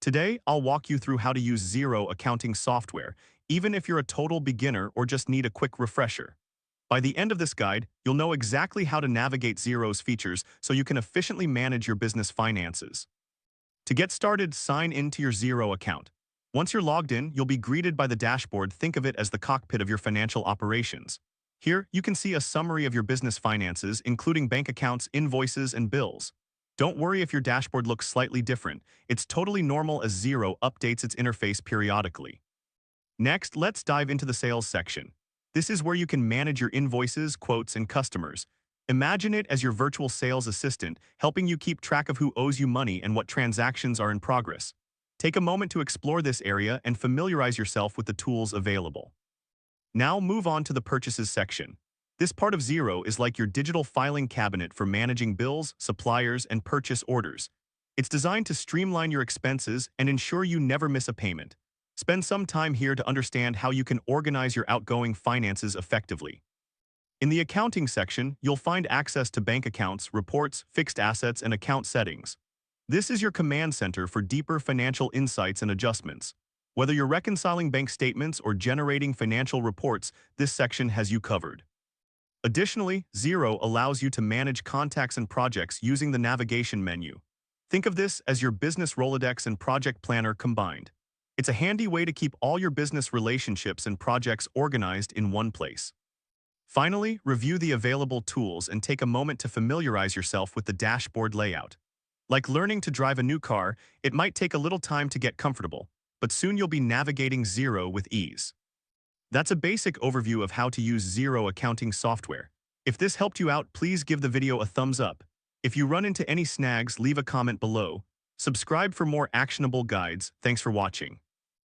Today, I'll walk you through how to use Xero accounting software, even if you're a total beginner or just need a quick refresher. By the end of this guide, you'll know exactly how to navigate Xero's features so you can efficiently manage your business finances. To get started, sign into your Xero account. Once you're logged in, you'll be greeted by the dashboard. Think of it as the cockpit of your financial operations. Here, you can see a summary of your business finances, including bank accounts, invoices, and bills. Don't worry if your dashboard looks slightly different. It's totally normal as Xero updates its interface periodically. Next, let's dive into the sales section. This is where you can manage your invoices, quotes, and customers. Imagine it as your virtual sales assistant, helping you keep track of who owes you money and what transactions are in progress. Take a moment to explore this area and familiarize yourself with the tools available. Now move on to the purchases section. This part of Xero is like your digital filing cabinet for managing bills, suppliers, and purchase orders. It's designed to streamline your expenses and ensure you never miss a payment. Spend some time here to understand how you can organize your outgoing finances effectively. In the accounting section, you'll find access to bank accounts, reports, fixed assets, and account settings. This is your command center for deeper financial insights and adjustments. Whether you're reconciling bank statements or generating financial reports, this section has you covered. Additionally, Xero allows you to manage contacts and projects using the navigation menu. Think of this as your business Rolodex and project planner combined. It's a handy way to keep all your business relationships and projects organized in one place. Finally, review the available tools and take a moment to familiarize yourself with the dashboard layout. Like learning to drive a new car, it might take a little time to get comfortable, but soon you'll be navigating Xero with ease. That's a basic overview of how to use Xero accounting software. If this helped you out, please give the video a thumbs up. If you run into any snags, leave a comment below. Subscribe for more actionable guides. Thanks for watching.